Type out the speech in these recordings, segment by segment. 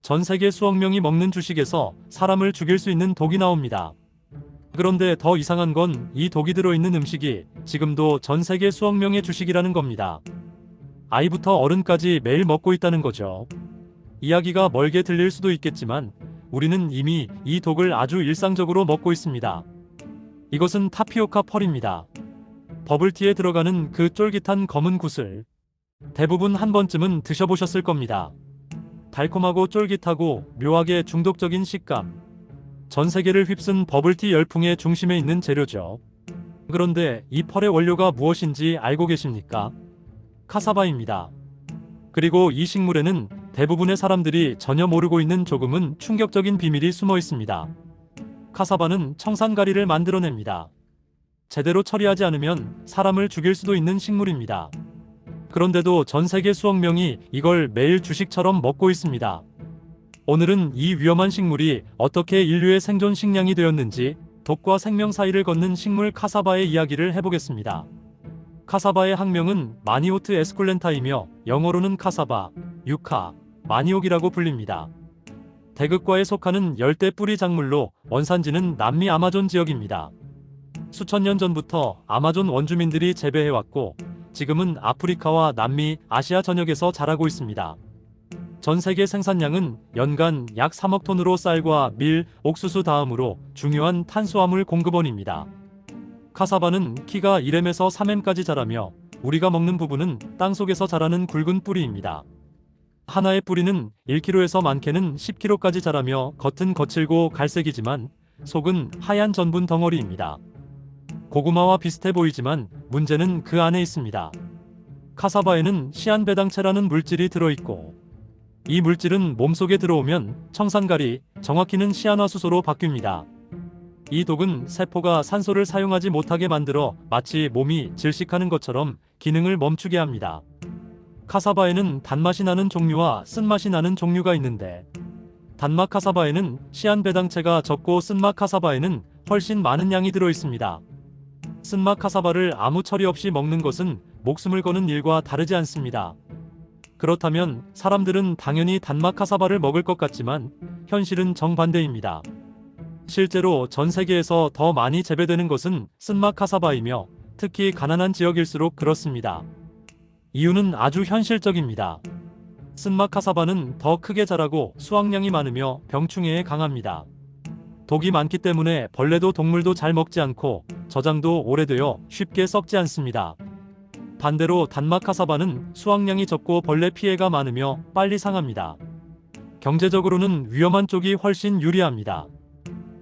전 세계 수억 명이 먹는 주식에서 사람을 죽일 수 있는 독이 나옵니다. 그런데 더 이상한 건 이 독이 들어있는 음식이 지금도 전 세계 수억 명의 주식이라는 겁니다. 아이부터 어른까지 매일 먹고 있다는 거죠. 이야기가 멀게 들릴 수도 있겠지만 우리는 이미 이 독을 아주 일상적으로 먹고 있습니다. 이것은 타피오카 펄입니다. 버블티에 들어가는 그 쫄깃한 검은 구슬. 대부분 한 번쯤은 드셔보셨을 겁니다. 달콤하고 쫄깃하고 묘하게 중독적인 식감. 전 세계를 휩쓴 버블티 열풍의 중심에 있는 재료죠. 그런데 이 펄의 원료가 무엇인지 알고 계십니까? 카사바입니다. 그리고 이 식물에는 대부분의 사람들이 전혀 모르고 있는 조금은 충격적인 비밀이 숨어 있습니다. 카사바는 청산가리를 만들어냅니다. 제대로 처리하지 않으면 사람을 죽일 수도 있는 식물입니다. 그런데도 전 세계 수억 명이 이걸 매일 주식처럼 먹고 있습니다. 오늘은 이 위험한 식물이 어떻게 인류의 생존 식량이 되었는지 독과 생명 사이를 걷는 식물 카사바의 이야기를 해보겠습니다. 카사바의 학명은 마니오트 에스쿨렌타이며 영어로는 카사바, 유카, 마니옥이라고 불립니다. 대극과에 속하는 열대 뿌리 작물로 원산지는 남미 아마존 지역입니다. 수천 년 전부터 아마존 원주민들이 재배해왔고 지금은 아프리카와 남미, 아시아 전역에서 자라고 있습니다. 전 세계 생산량은 연간 약 3억 톤으로 쌀과 밀, 옥수수 다음으로 중요한 탄수화물 공급원입니다. 카사바는 키가 1m에서 3m까지 자라며 우리가 먹는 부분은 땅속에서 자라는 굵은 뿌리입니다. 하나의 뿌리는 1kg에서 많게는 10kg까지 자라며 겉은 거칠고 갈색이지만 속은 하얀 전분 덩어리입니다. 고구마와 비슷해 보이지만 문제는 그 안에 있습니다. 카사바에는 시안배당체라는 물질이 들어있고 이 물질은 몸속에 들어오면 청산가리, 정확히는 시아나수소로 바뀝니다. 이 독은 세포가 산소를 사용하지 못하게 만들어 마치 몸이 질식하는 것처럼 기능을 멈추게 합니다. 카사바에는 단맛이 나는 종류와 쓴맛이 나는 종류가 있는데 단맛 카사바에는 시안배당체가 적고 쓴맛 카사바에는 훨씬 많은 양이 들어 있습니다. 쓴맛 카사바를 아무 처리 없이 먹는 것은 목숨을 거는 일과 다르지 않습니다. 그렇다면 사람들은 당연히 단맛 카사바를 먹을 것 같지만 현실은 정반대입니다. 실제로 전 세계에서 더 많이 재배되는 것은 쓴맛 카사바이며 특히 가난한 지역일수록 그렇습니다. 이유는 아주 현실적입니다. 쓴맛 카사바는 더 크게 자라고 수확량이 많으며 병충해에 강합니다. 독이 많기 때문에 벌레도 동물도 잘 먹지 않고 저장도 오래되어 쉽게 썩지 않습니다. 반대로 단맛 카사바는 수확량이 적고 벌레 피해가 많으며 빨리 상합니다. 경제적으로는 위험한 쪽이 훨씬 유리합니다.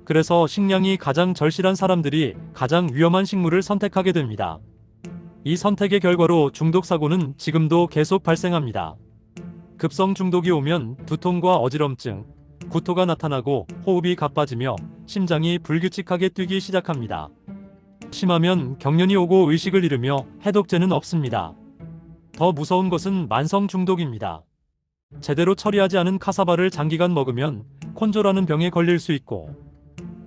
그래서 식량이 가장 절실한 사람들이 가장 위험한 식물을 선택하게 됩니다. 이 선택의 결과로 중독 사고는 지금도 계속 발생합니다. 급성 중독이 오면 두통과 어지럼증, 구토가 나타나고 호흡이 가빠지며 심장이 불규칙하게 뛰기 시작합니다. 심하면 경련이 오고 의식을 잃으며 해독제는 없습니다. 더 무서운 것은 만성 중독입니다. 제대로 처리하지 않은 카사바를 장기간 먹으면 콘조라는 병에 걸릴 수 있고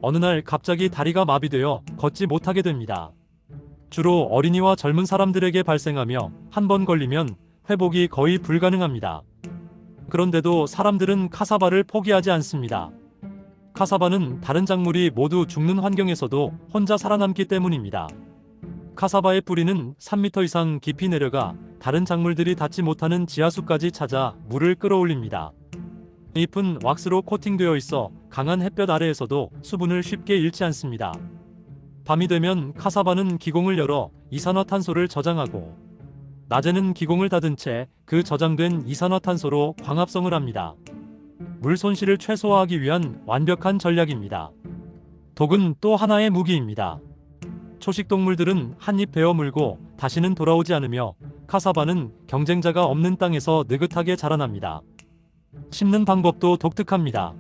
어느 날 갑자기 다리가 마비되어 걷지 못하게 됩니다. 주로 어린이와 젊은 사람들에게 발생하며 한 번 걸리면 회복이 거의 불가능합니다. 그런데도 사람들은 카사바를 포기하지 않습니다. 카사바는 다른 작물이 모두 죽는 환경에서도 혼자 살아남기 때문입니다. 카사바의 뿌리는 3m 이상 깊이 내려가 다른 작물들이 닿지 못하는 지하수까지 찾아 물을 끌어올립니다. 잎은 왁스로 코팅되어 있어 강한 햇볕 아래에서도 수분을 쉽게 잃지 않습니다. 밤이 되면 카사바는 기공을 열어 이산화탄소를 저장하고 낮에는 기공을 닫은 채 그 저장된 이산화탄소로 광합성을 합니다. 물 손실을 최소화하기 위한 완벽한 전략입니다. 독은 또 하나의 무기입니다. 초식동물들은 한 입 베어 물고 다시는 돌아오지 않으며 카사바는 경쟁자가 없는 땅에서 느긋하게 자라납니다. 심는 방법도 독특합니다.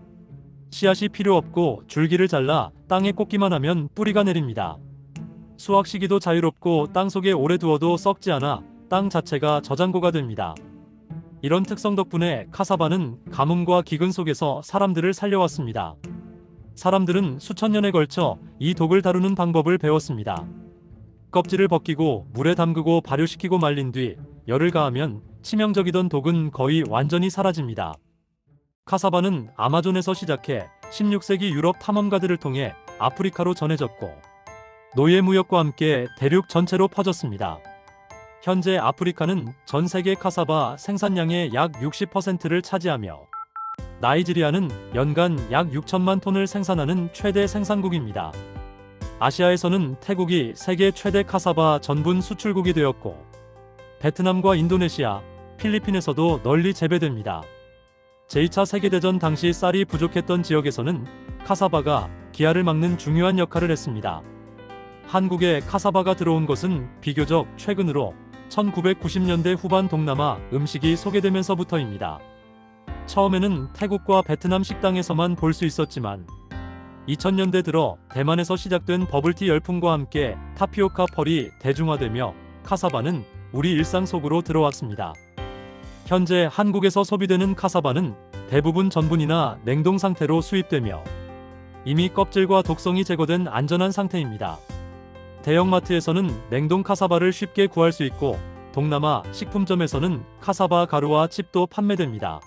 씨앗이 필요 없고 줄기를 잘라 땅에 꽂기만 하면 뿌리가 내립니다. 수확 시기도 자유롭고 땅속에 오래 두어도 썩지 않아 땅 자체가 저장고가 됩니다. 이런 특성 덕분에 카사바는 가뭄과 기근 속에서 사람들을 살려왔습니다. 사람들은 수천 년에 걸쳐 이 독을 다루는 방법을 배웠습니다. 껍질을 벗기고 물에 담그고 발효시키고 말린 뒤 열을 가하면 치명적이던 독은 거의 완전히 사라집니다. 카사바는 아마존에서 시작해 16세기 유럽 탐험가들을 통해 아프리카로 전해졌고 노예 무역과 함께 대륙 전체로 퍼졌습니다. 현재 아프리카는 전 세계 카사바 생산량의 약 60%를 차지하며 나이지리아는 연간 약 6천만 톤을 생산하는 최대 생산국입니다. 아시아에서는 태국이 세계 최대 카사바 전분 수출국이 되었고 베트남과 인도네시아, 필리핀에서도 널리 재배됩니다. 제2차 세계대전 당시 쌀이 부족했던 지역에서는 카사바가 기아를 막는 중요한 역할을 했습니다. 한국에 카사바가 들어온 것은 비교적 최근으로 1990년대 후반 동남아 음식이 소개되면서부터입니다. 처음에는 태국과 베트남 식당에서만 볼 수 있었지만 2000년대 들어 대만에서 시작된 버블티 열풍과 함께 타피오카 펄이 대중화되며 카사바는 우리 일상 속으로 들어왔습니다. 현재 한국에서 소비되는 카사바는 대부분 전분이나 냉동 상태로 수입되며 이미 껍질과 독성이 제거된 안전한 상태입니다. 대형마트에서는 냉동 카사바를 쉽게 구할 수 있고 동남아 식품점에서는 카사바 가루와 칩도 판매됩니다.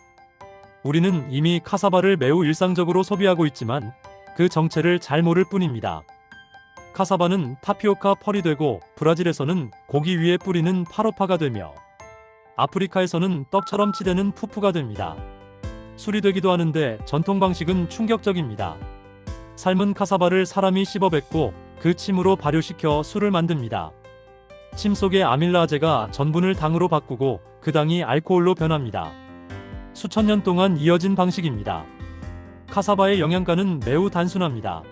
우리는 이미 카사바를 매우 일상적으로 소비하고 있지만 그 정체를 잘 모를 뿐입니다. 카사바는 타피오카 펄이 되고 브라질에서는 고기 위에 뿌리는 파로파가 되며 아프리카에서는 떡처럼 치대는 푸푸가 됩니다. 술이 되기도 하는데 전통 방식은 충격적입니다. 삶은 카사바를 사람이 씹어 뱉고 그 침으로 발효시켜 술을 만듭니다. 침 속의 아밀라제가 전분을 당으로 바꾸고 그 당이 알코올로 변합니다. 수천 년 동안 이어진 방식입니다. 카사바의 영양가는 매우 단순합니다.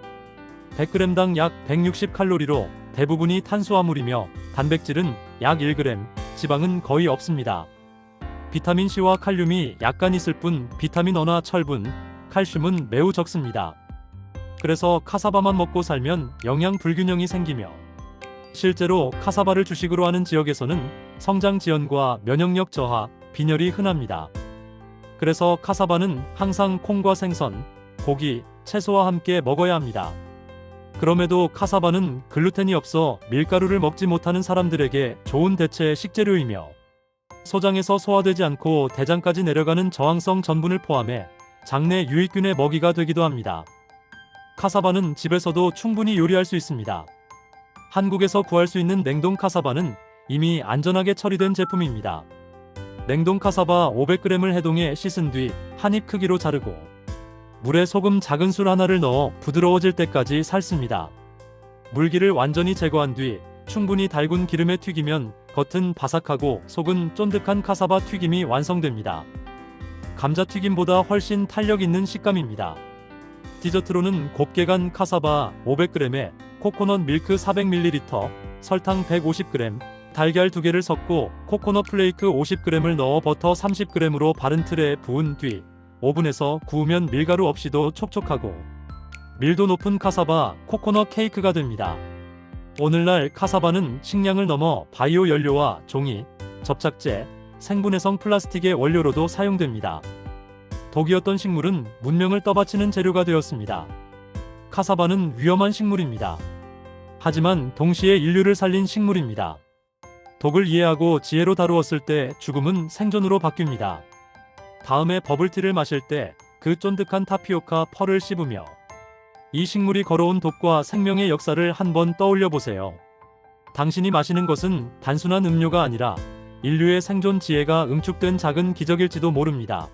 100g당 약 160칼로리로 대부분이 탄수화물이며 단백질은 약 1g, 지방은 거의 없습니다. 비타민C와 칼륨이 약간 있을 뿐 비타민 O나 철분, 칼슘은 매우 적습니다. 그래서 카사바만 먹고 살면 영양 불균형이 생기며 실제로 카사바를 주식으로 하는 지역에서는 성장 지연과 면역력 저하, 빈혈이 흔합니다. 그래서 카사바는 항상 콩과 생선, 고기, 채소와 함께 먹어야 합니다. 그럼에도 카사바는 글루텐이 없어 밀가루를 먹지 못하는 사람들에게 좋은 대체 식재료이며 소장에서 소화되지 않고 대장까지 내려가는 저항성 전분을 포함해 장내 유익균의 먹이가 되기도 합니다. 카사바는 집에서도 충분히 요리할 수 있습니다. 한국에서 구할 수 있는 냉동 카사바는 이미 안전하게 처리된 제품입니다. 냉동 카사바 500g을 해동해 씻은 뒤 한 입 크기로 자르고 물에 소금 작은 술 하나를 넣어 부드러워질 때까지 삶습니다. 물기를 완전히 제거한 뒤 충분히 달군 기름에 튀기면 겉은 바삭하고 속은 쫀득한 카사바 튀김이 완성됩니다. 감자튀김보다 훨씬 탄력 있는 식감입니다. 디저트로는 곱게 간 카사바 500g에 코코넛 밀크 400ml, 설탕 150g, 달걀 2개를 섞고 코코넛 플레이크 50g을 넣어 버터 30g으로 바른 틀에 부은 뒤 오븐에서 구우면 밀가루 없이도 촉촉하고 밀도 높은 카사바 코코넛 케이크가 됩니다. 오늘날 카사바는 식량을 넘어 바이오 연료와 종이, 접착제, 생분해성 플라스틱의 원료로도 사용됩니다. 독이었던 식물은 문명을 떠받치는 재료가 되었습니다. 카사바는 위험한 식물입니다. 하지만 동시에 인류를 살린 식물입니다. 독을 이해하고 지혜로 다루었을 때 죽음은 생존으로 바뀝니다. 다음에 버블티를 마실 때 그 쫀득한 타피오카 펄을 씹으며 이 식물이 걸어온 독과 생명의 역사를 한번 떠올려 보세요. 당신이 마시는 것은 단순한 음료가 아니라 인류의 생존 지혜가 응축된 작은 기적일지도 모릅니다.